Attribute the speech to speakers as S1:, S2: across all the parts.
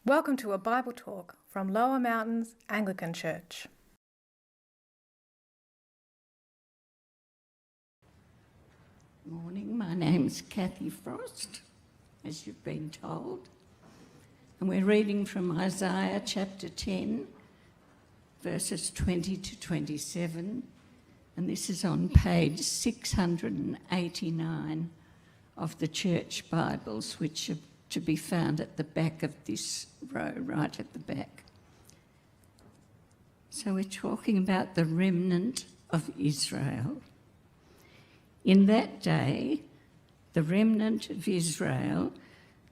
S1: Welcome to a Bible talk from Lower Mountains Anglican Church.
S2: Morning, my name's Kathy Frost, as you've been told, and we're reading from Isaiah chapter 10, verses 20 to 27, and this is on page 689 of the church Bibles, which are to be found at the back of this row, right at the back. So we're talking about the remnant of Israel. In that day, the remnant of Israel,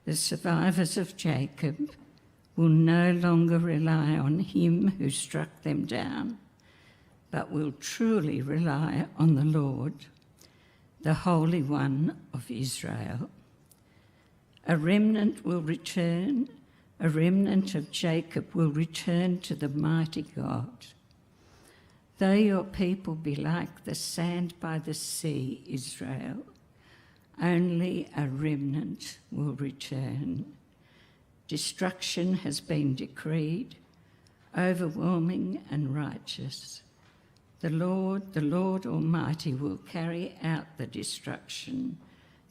S2: the survivors of Jacob, will no longer rely on him who struck them down, but will truly rely on the Lord, the Holy One of Israel. A remnant will return, a remnant of Jacob will return to the mighty God. Though your people be like the sand by the sea, Israel, only a remnant will return. Destruction has been decreed, overwhelming and righteous. The Lord Almighty will carry out the destruction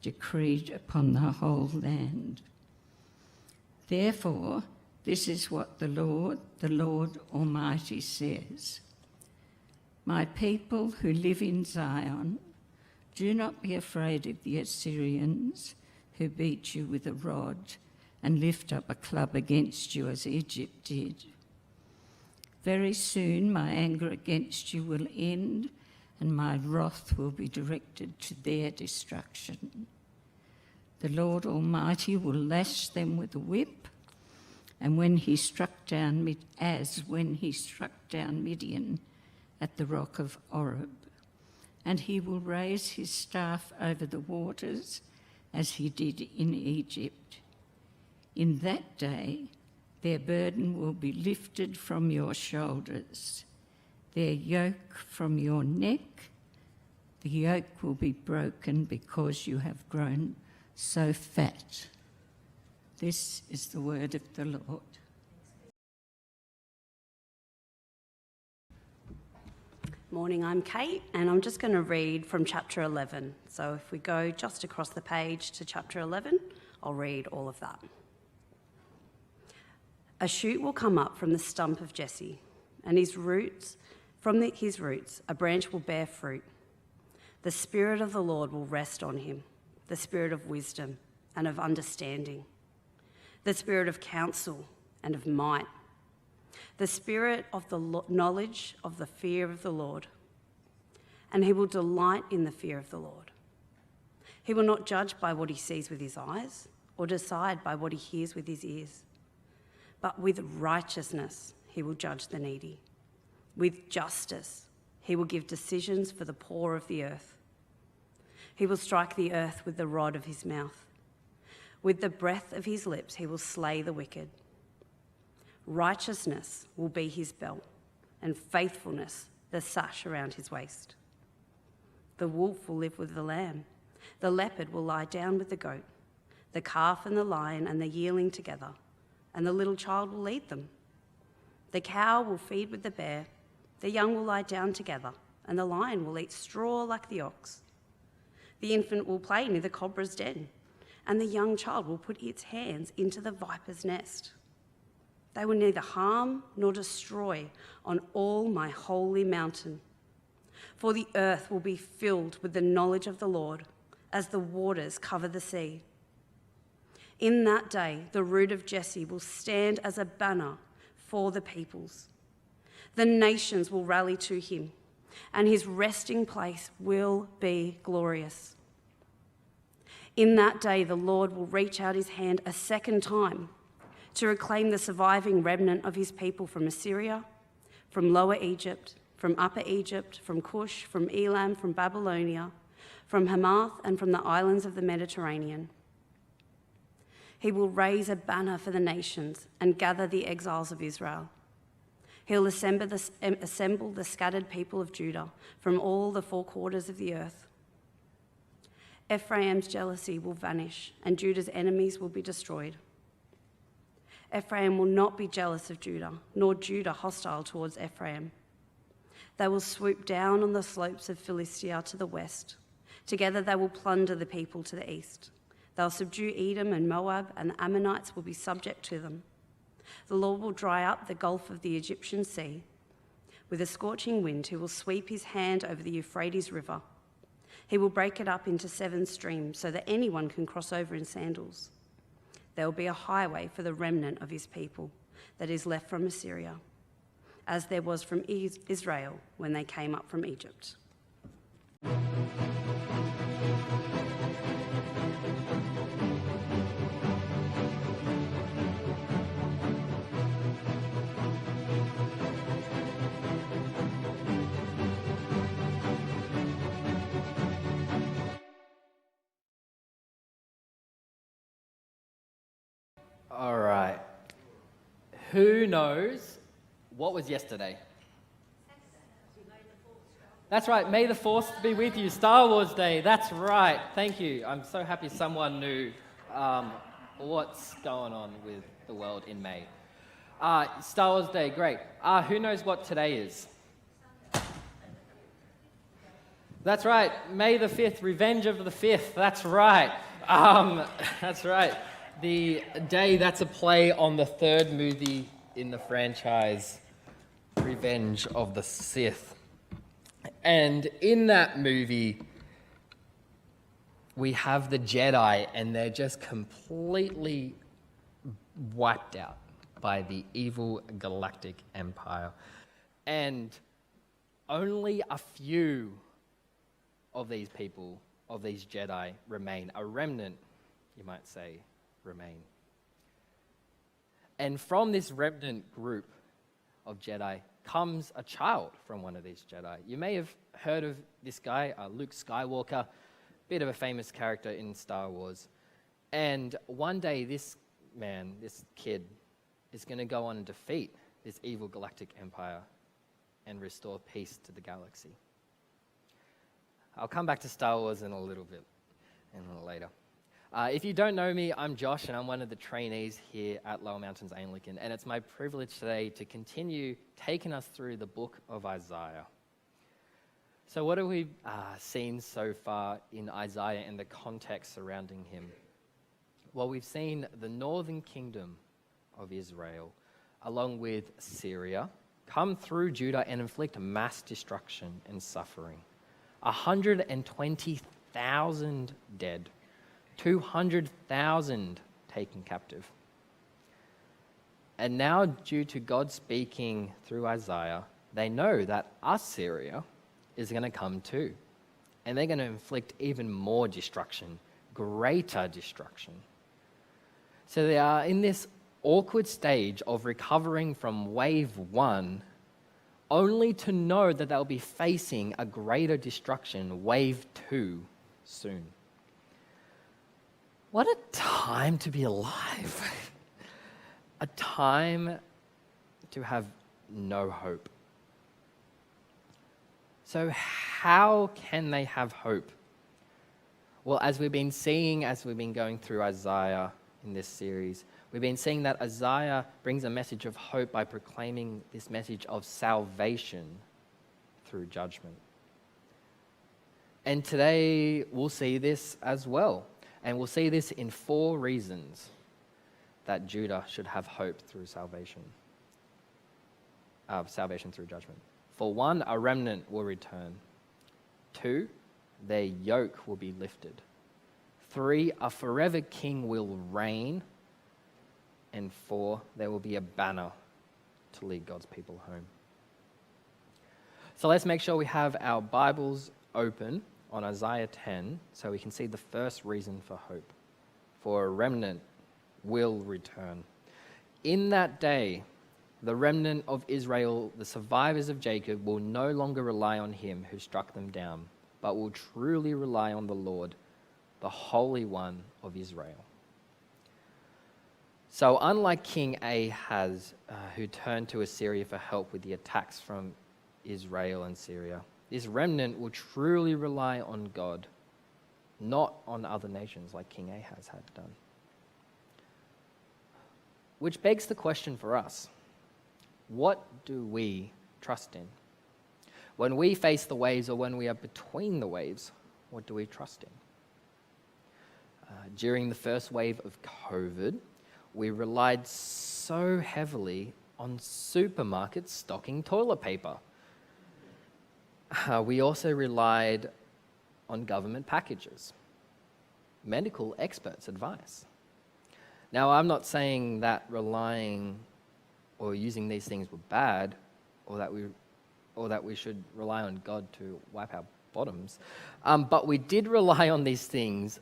S2: decreed upon the whole land. Therefore, this is what the Lord Almighty says. My people who live in Zion, do not be afraid of the Assyrians who beat you with a rod and lift up a club against you as Egypt did. Very soon my anger against you will end, and my wrath will be directed to their destruction. The Lord Almighty will lash them with a whip, and when he struck down Midian at the rock of Oreb, and he will raise his staff over the waters as he did in Egypt. In that day, their burden will be lifted from your shoulders, their yoke from your neck. The yoke will be broken because you have grown so fat. This is the word of the Lord.
S3: Morning, I'm Kate, and I'm just going to read from chapter 11. So if we go just across the page to chapter 11, I'll read all of that. A shoot will come up from the stump of Jesse, and his roots a branch will bear fruit. The Spirit of the Lord will rest on him, the Spirit of wisdom and of understanding, the Spirit of counsel and of might, the Spirit of the knowledge of the fear of the Lord. And he will delight in the fear of the Lord. He will not judge by what he sees with his eyes or decide by what he hears with his ears. But with righteousness he will judge the needy. With justice he will give decisions for the poor of the earth. He will strike the earth with the rod of his mouth. With the breath of his lips he will slay the wicked. Righteousness will be his belt, and faithfulness the sash around his waist. The wolf will live with the lamb. The leopard will lie down with the goat. The calf and the lion and the yearling together, and the little child will lead them. The cow will feed with the bear. The young will lie down together, and the lion will eat straw like the ox. The infant will play near the cobra's den, and the young child will put its hands into the viper's nest. They will neither harm nor destroy on all my holy mountain. For the earth will be filled with the knowledge of the Lord as the waters cover the sea. In that day, the root of Jesse will stand as a banner for the peoples. The nations will rally to him, and his resting place will be glorious. In that day, the Lord will reach out his hand a second time to reclaim the surviving remnant of his people from Assyria, from Lower Egypt, from Upper Egypt, from Cush, from Elam, from Babylonia, from Hamath, and from the islands of the Mediterranean. He will raise a banner for the nations and gather the exiles of Israel. He'll assemble the scattered people of Judah from all the four quarters of the earth. Ephraim's jealousy will vanish, and Judah's enemies will be destroyed. Ephraim will not be jealous of Judah, nor Judah hostile towards Ephraim. They will swoop down on the slopes of Philistia to the west. Together they will plunder the people to the east. They'll subdue Edom and Moab, and the Ammonites will be subject to them. The Lord will dry up the gulf of the Egyptian sea. With a scorching wind, he will sweep his hand over the Euphrates River. He will break it up into 7 streams so that anyone can cross over in sandals. There will be a highway for the remnant of his people that is left from Assyria, as there was from Israel when they came up from Egypt.
S4: All right. Who knows what was yesterday? That's right. May the 4th be with you. Star Wars Day. That's right. Thank you. I'm so happy someone knew what's going on with the world in May. Star Wars Day. Great. Who knows what today is? That's right. May the 5th. Revenge of the 5th. That's right. That's right. The day that's a play on the 3rd movie in the franchise, Revenge of the Sith. And in that movie, we have the Jedi, and they're just completely wiped out by the evil galactic empire. And only a few of these people, of these Jedi, remain. A remnant, you might say, remain. And from this remnant group of Jedi comes a child from one of these Jedi. You may have heard of this guy, Luke Skywalker, bit of a famous character in Star Wars. And one day this man, this kid, is going to go on and defeat this evil galactic empire and restore peace to the galaxy. I'll come back to Star Wars in a little bit, later. If you don't know me, I'm Josh, and I'm one of the trainees here at Lower Mountains Anglican, and it's my privilege today to continue taking us through the book of Isaiah. So what have we seen so far in Isaiah and the context surrounding him? Well, we've seen the northern kingdom of Israel, along with Syria, come through Judah and inflict mass destruction and suffering. 120,000 dead. 200,000 taken captive. And now, due to God speaking through Isaiah, they know that Assyria is going to come too. And they're going to inflict even more destruction, greater destruction. So they are in this awkward stage of recovering from wave 1, only to know that they'll be facing a greater destruction, wave 2, soon. What a time to be alive. A time to have no hope. So how can they have hope? Well, as we've been seeing, as we've been going through Isaiah in this series, we've been seeing that Isaiah brings a message of hope by proclaiming this message of salvation through judgment. And today we'll see this as well. And we'll see this in 4 reasons that Judah should have hope through salvation. Salvation through judgment. For 1, a remnant will return. 2, their yoke will be lifted. 3, a forever king will reign. And 4, there will be a banner to lead God's people home. So let's make sure we have our Bibles open on Isaiah 10, so we can see the first reason for hope. For a remnant will return. In that day, the remnant of Israel, the survivors of Jacob, will no longer rely on him who struck them down, but will truly rely on the Lord, the Holy One of Israel. So unlike King Ahaz, who turned to Assyria for help with the attacks from Israel and Syria, this remnant will truly rely on God, not on other nations like King Ahaz had done. Which begs the question for us, what do we trust in? When we face the waves or when we are between the waves, what do we trust in? During the first wave of COVID, we relied so heavily on supermarkets stocking toilet paper. We also relied on government packages, medical experts' advice. Now, I'm not saying that relying or using these things were bad, or that we should rely on God to wipe our bottoms, but we did rely on these things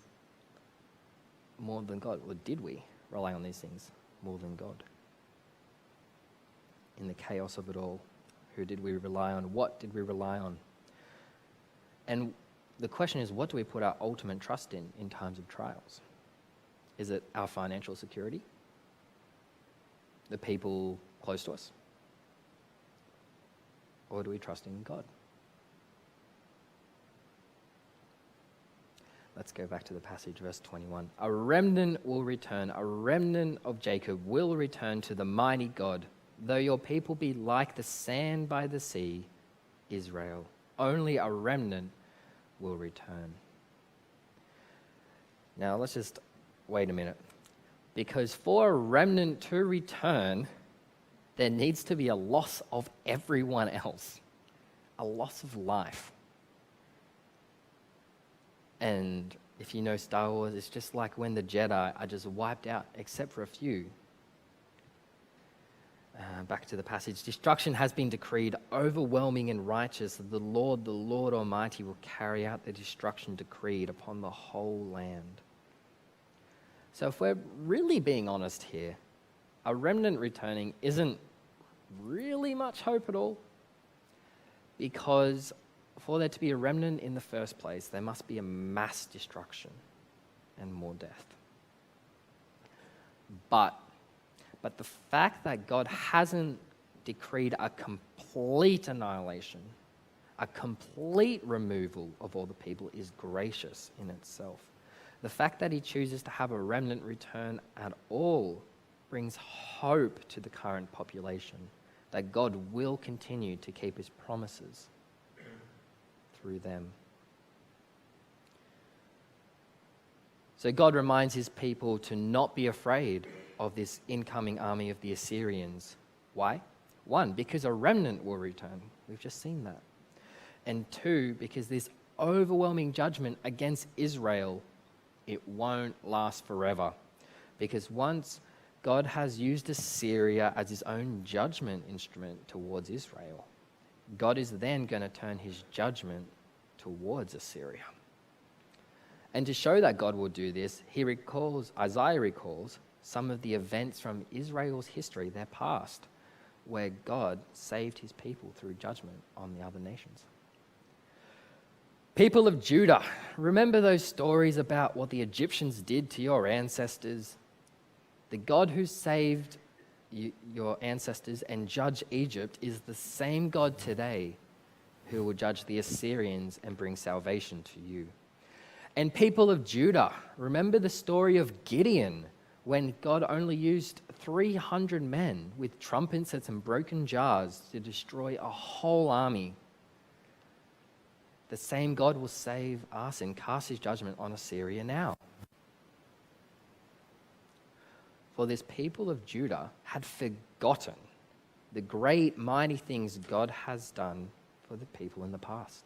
S4: more than God. Or did we rely on these things more than God? In the chaos of it all, who did we rely on? What did we rely on? And the question is, what do we put our ultimate trust in times of trials? Is it our financial security? The people close to us? Or do we trust in God? Let's go back to the passage, verse 21. A remnant will return, a remnant of Jacob will return to the mighty God. Though your people be like the sand by the sea, Israel, only a remnant will return. Now let's just wait a minute. Because for a remnant to return, there needs to be a loss of everyone else, a loss of life. And if you know Star Wars, it's just like when the Jedi are just wiped out, except for a few. Back to the passage. Destruction has been decreed, overwhelming and righteous. The Lord Almighty, will carry out the destruction decreed upon the whole land. So if we're really being honest here, a remnant returning isn't really much hope at all, because for there to be a remnant in the first place, there must be a mass destruction and more death. But the fact that God hasn't decreed a complete annihilation, a complete removal of all the people, is gracious in itself. The fact that he chooses to have a remnant return at all brings hope to the current population that God will continue to keep his promises through them. So God reminds his people to not be afraid of this incoming army of the Assyrians. Why? 1, because a remnant will return. We've just seen that. And 2, because this overwhelming judgment against Israel, it won't last forever. Because once God has used Assyria as his own judgment instrument towards Israel, God is then going to turn his judgment towards Assyria. And to show that God will do this, Isaiah recalls some of the events from Israel's history, their past, where God saved his people through judgment on the other nations. People of Judah, remember those stories about what the Egyptians did to your ancestors? The God who saved your ancestors and judged Egypt is the same God today who will judge the Assyrians and bring salvation to you. And people of Judah, remember the story of Gideon, when God only used 300 men with trumpets and broken jars to destroy a whole army. The same God will save us and cast his judgment on Assyria now. For this people of Judah had forgotten the great mighty things God has done for the people in the past,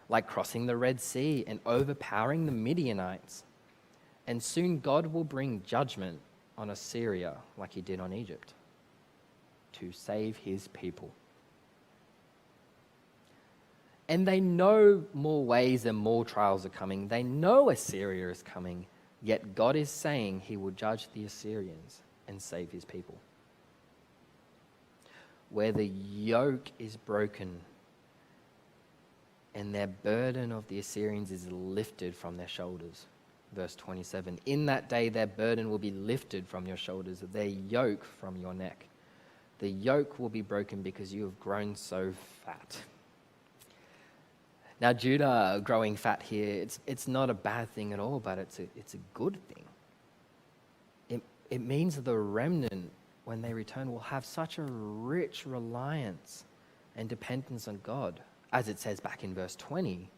S4: like crossing the Red Sea and overpowering the Midianites. And soon God will bring judgment on Assyria like he did on Egypt to save his people. And they know more waves and more trials are coming. They know Assyria is coming, yet God is saying he will judge the Assyrians and save his people. Where the yoke is broken and their burden of the Assyrians is lifted from their shoulders. Verse 27, in that day their burden will be lifted from your shoulders, their yoke from your neck. The yoke will be broken because you have grown so fat. Now, Judah growing fat here, it's not a bad thing at all, but it's a good thing. It means the remnant, when they return, will have such a rich reliance and dependence on God. As it says back in verse 20,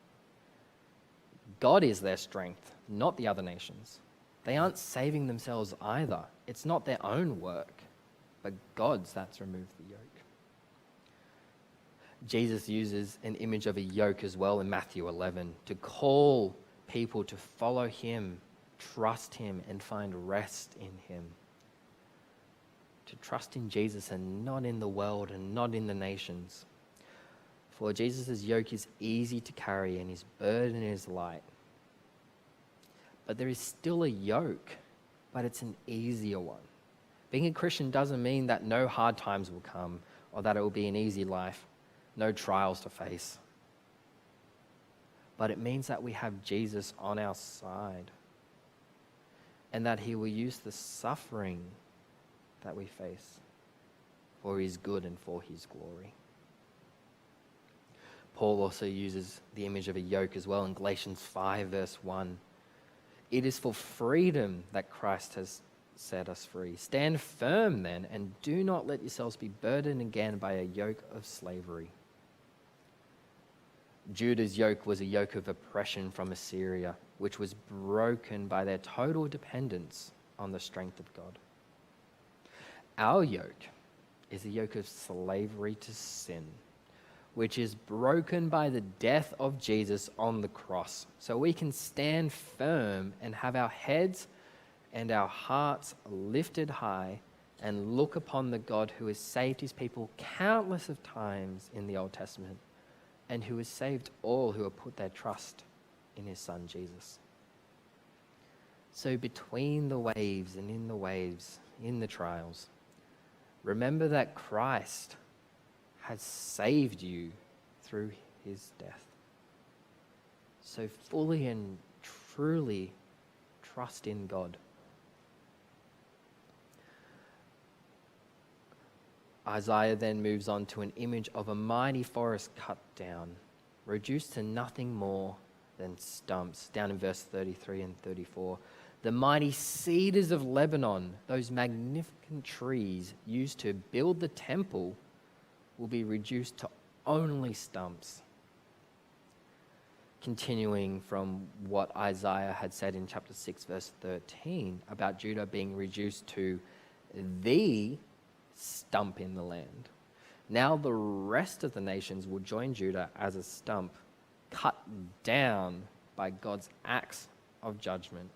S4: God is their strength, not the other nations. They aren't saving themselves either. It's not their own work, but God's that's removed the yoke. Jesus uses an image of a yoke as well in Matthew 11 to call people to follow him, trust him, and find rest in him. To trust in Jesus and not in the world and not in the nations. For Jesus' yoke is easy to carry and his burden is light. But there is still a yoke, but it's an easier one. Being a Christian doesn't mean that no hard times will come or that it will be an easy life, no trials to face. But it means that we have Jesus on our side and that he will use the suffering that we face for his good and for his glory. Paul also uses the image of a yoke as well in Galatians 5 verse 1. It is for freedom that Christ has set us free. Stand firm then, and do not let yourselves be burdened again by a yoke of slavery. Judah's yoke was a yoke of oppression from Assyria, which was broken by their total dependence on the strength of God. Our yoke is a yoke of slavery to sin, which is broken by the death of Jesus on the cross. So we can stand firm and have our heads and our hearts lifted high and look upon the God who has saved his people countless of times in the Old Testament and who has saved all who have put their trust in his son Jesus. So between the waves and in the waves, in the trials, remember that Christ has saved you through his death. So fully and truly trust in God. Isaiah then moves on to an image of a mighty forest cut down, reduced to nothing more than stumps, down in verse 33 and 34. The mighty cedars of Lebanon, those magnificent trees used to build the temple, will be reduced to only stumps. Continuing from what Isaiah had said in chapter 6, verse 13, about Judah being reduced to the stump in the land. Now the rest of the nations will join Judah as a stump, cut down by God's axe of judgment.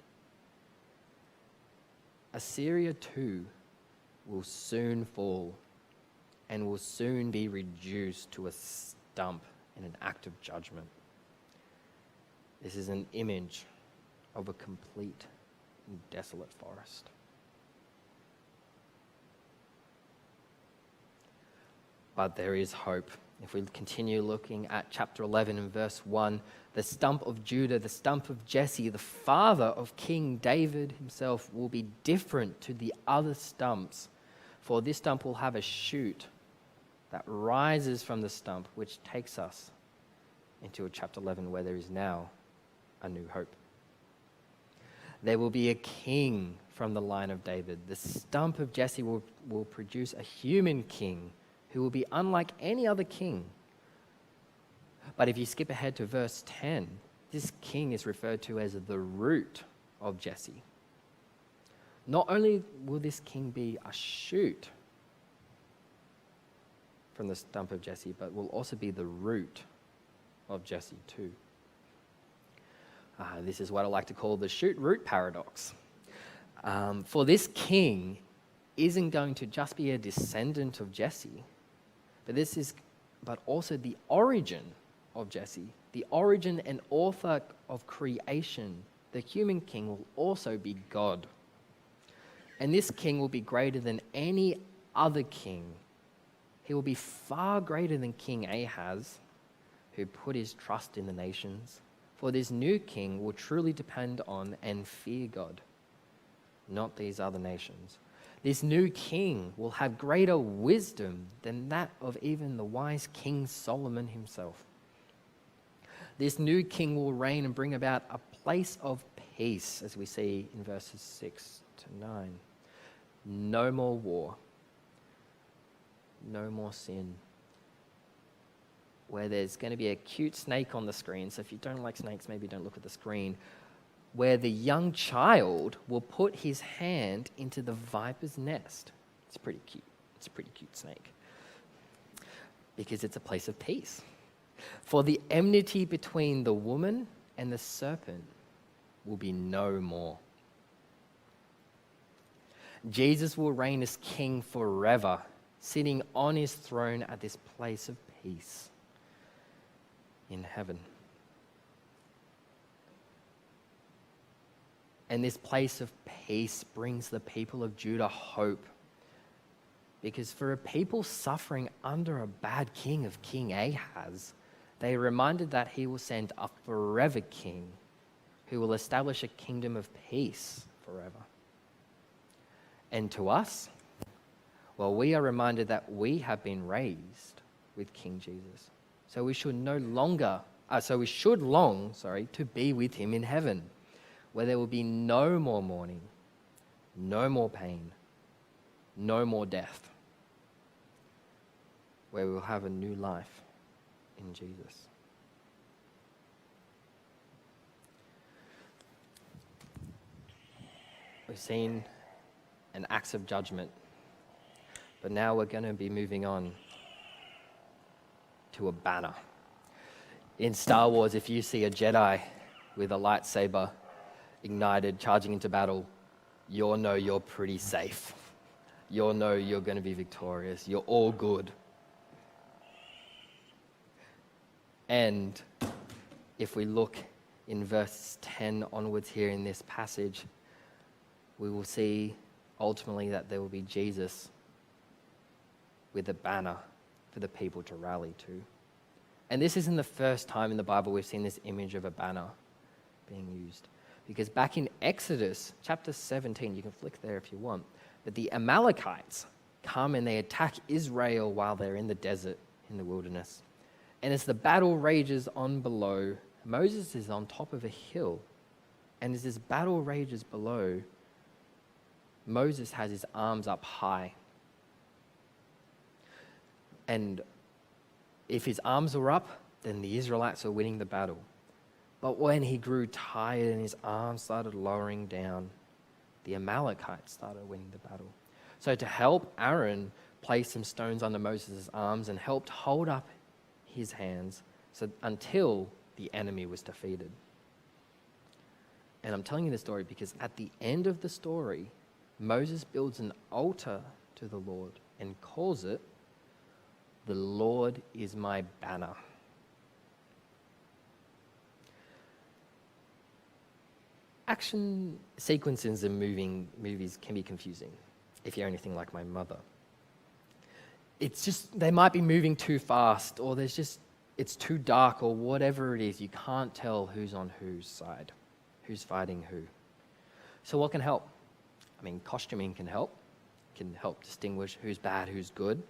S4: Assyria too will soon fall and will soon be reduced to a stump in an act of judgment. This is an image of a complete and desolate forest. But there is hope. If we continue looking at chapter 11 and verse 1, the stump of Judah, the stump of Jesse, the father of King David himself, will be different to the other stumps. For this stump will have a shoot that rises from the stump, which takes us into chapter 11, where there is now a new hope. There will be a king from the line of David. The stump of Jesse will produce a human king who will be unlike any other king. But if you skip ahead to verse 10, this king is referred to as the root of Jesse. Not only will this king be a shoot from the stump of Jesse, but will also be the root of Jesse too. This is what I like to call the shoot-root paradox. For this king isn't going to just be a descendant of Jesse, but also the origin of Jesse, the origin and author of creation. The human king will also be God. And this king will be greater than any other king. He will be far greater than King Ahaz, who put his trust in the nations. For this new king will truly depend on and fear God, not these other nations. This new king will have greater wisdom than that of even the wise King Solomon himself. This new king will reign and bring about a place of peace, as we see in verses 6 to 9. No more war. No more sin. Where there's going to be a cute snake on the screen, so if you don't like snakes, maybe don't look at the screen, where the young child will put his hand into the viper's nest. It's pretty cute. It's a pretty cute snake. Because it's a place of peace. For the enmity between the woman and the serpent will be no more. Jesus will reign as king forever, sitting on his throne at this place of peace in heaven. And this place of peace brings the people of Judah hope. Because for a people suffering under a bad king of King Ahaz, they are reminded that he will send a forever king who will establish a kingdom of peace forever. And to us, well, we are reminded that we have been raised with King Jesus. So we should long to be with him in heaven, where there will be no more mourning, no more pain, no more death, where we will have a new life in Jesus. We've seen an axe of judgment, but now we're going to be moving on to a banner. In Star Wars, if you see a Jedi with a lightsaber ignited, charging into battle, you'll know you're pretty safe. You'll know you're going to be victorious. You're all good. And if we look in verse 10 onwards here in this passage, we will see ultimately that there will be Jesus with a banner for the people to rally to. And this isn't the first time in the Bible we've seen this image of a banner being used. Because back in Exodus chapter 17, you can flick there if you want, but the Amalekites come and they attack Israel while they're in the desert, in the wilderness. And as the battle rages on below, Moses is on top of a hill. And as this battle rages below, Moses has his arms up high. And if his arms were up, then the Israelites were winning the battle. But when he grew tired and his arms started lowering down, the Amalekites started winning the battle. So to help, Aaron placed some stones under Moses' arms and helped hold up his hands until the enemy was defeated. And I'm telling you this story because at the end of the story, Moses builds an altar to the Lord and calls it, "The Lord is my banner." Action sequences in movies can be confusing if you're anything like my mother. It's just, they might be moving too fast, or it's too dark, or whatever it is. You can't tell who's on whose side, who's fighting who. So what can help? I mean, costuming can help distinguish who's bad, who's good.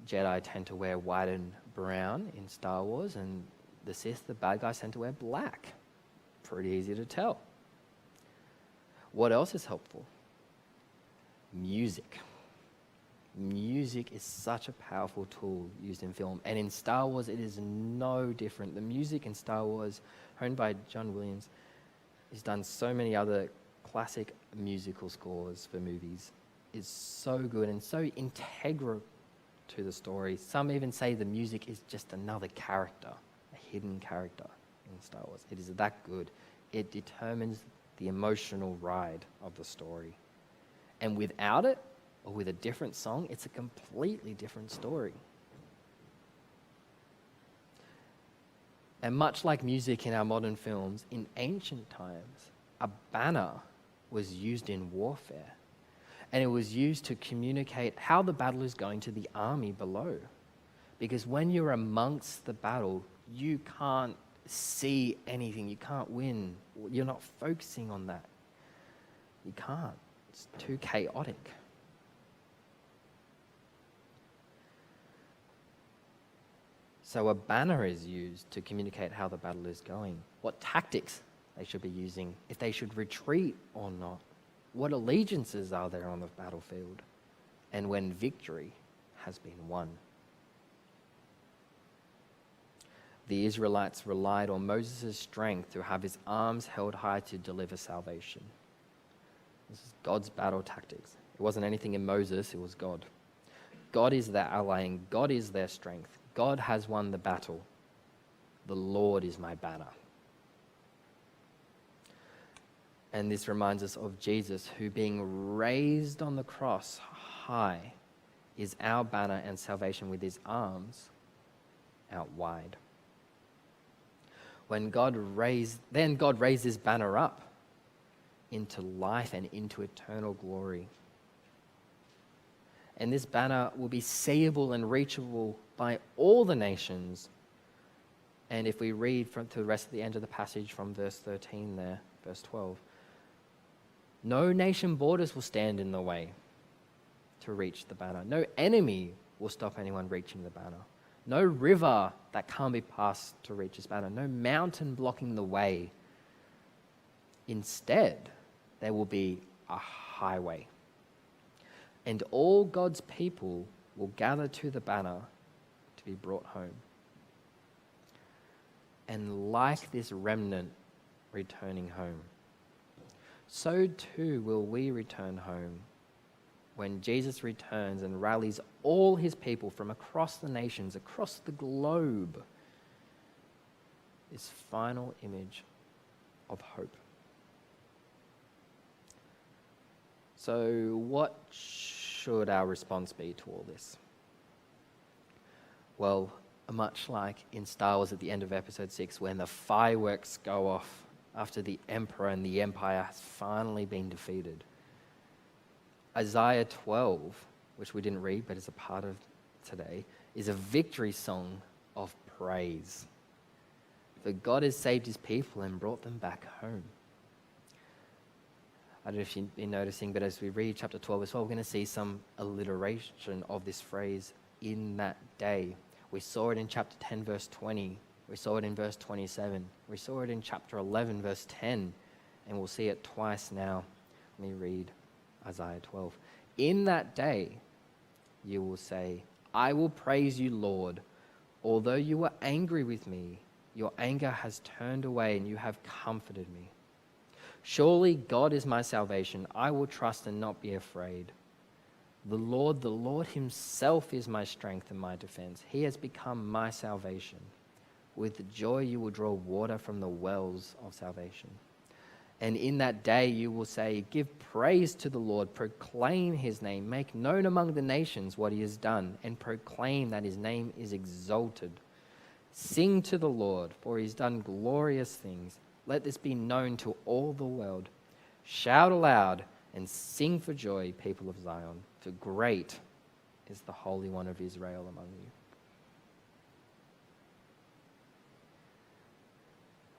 S4: Jedi tend to wear white and brown in Star Wars, and the Sith, the bad guys, tend to wear black. Pretty easy to tell. What else is helpful? Music. Music is such a powerful tool used in film, and in Star Wars it is no different. The music in Star Wars, honed by John Williams, has done so many other classic musical scores for movies, is so good and so integral to the story. Some even say the music is just another character, a hidden character in Star Wars. It is that good. It determines the emotional ride of the story. And without it, or with a different song, it's a completely different story. And much like music in our modern films, in ancient times, a banner was used in warfare. And it was used to communicate how the battle is going to the army below. Because when you're amongst the battle, you can't see anything. You can't win. You're not focusing on that. You can't. It's too chaotic. So a banner is used to communicate how the battle is going, what tactics they should be using, if they should retreat or not, What allegiances are there on the battlefield? And when victory has been won? The Israelites relied on Moses' strength to have his arms held high to deliver salvation. This is God's battle tactics. It wasn't anything in Moses, it was God. God is their ally and God is their strength. God has won the battle. The Lord is my banner. And this reminds us of Jesus, who being raised on the cross high is our banner and salvation, with his arms out wide. Then God raised his banner up into life and into eternal glory. And this banner will be seeable and reachable by all the nations. And if we read to the rest of the end of the passage from verse 13 there, verse 12, no nation borders will stand in the way to reach the banner. No enemy will stop anyone reaching the banner. No river that can't be passed to reach this banner. No mountain blocking the way. Instead, there will be a highway. And all God's people will gather to the banner to be brought home. And like this remnant returning home, so too will we return home when Jesus returns and rallies all his people from across the nations, across the globe. This final image of hope. So what should our response be to all this? Well, much like in Star Wars at the end of episode 6, when the fireworks go off after the emperor and the empire has finally been defeated. Isaiah 12, which we didn't read but is a part of today, is a victory song of praise. For God has saved his people and brought them back home. I don't know if you've been noticing, but as we read chapter 12 as well, we're going to see some alliteration of this phrase, in that day. We saw it in chapter 10, verse 20. We saw it in verse 27. We saw it in chapter 11, verse 10. And we'll see it twice now. Let me read Isaiah 12. In that day, you will say, I will praise you, Lord. Although you were angry with me, your anger has turned away and you have comforted me. Surely God is my salvation. I will trust and not be afraid. The Lord himself is my strength and my defense. He has become my salvation. With joy you will draw water from the wells of salvation. And in that day you will say, give praise to the Lord, proclaim his name, make known among the nations what he has done, and proclaim that his name is exalted. Sing to the Lord, for he has done glorious things. Let this be known to all the world. Shout aloud and sing for joy, people of Zion, for great is the Holy One of Israel among you.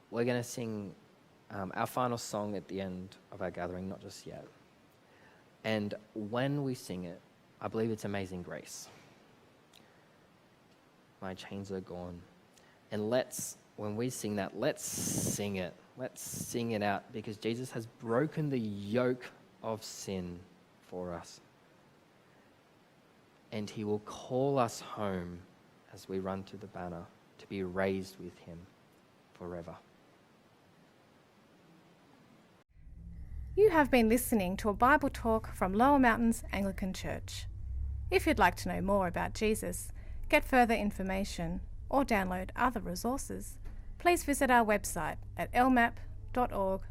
S4: We're going to sing our final song at the end of our gathering, not just yet. And when we sing it, I believe it's Amazing Grace. My chains are gone. And when we sing that, let's sing it. Let's sing it out, because Jesus has broken the yoke of sin for us. And he will call us home as we run to the banner to be raised with him forever.
S1: You have been listening to a Bible talk from Lower Mountains Anglican Church. If you'd like to know more about Jesus, get further information, or download other resources, please visit our website at lmap.org.au.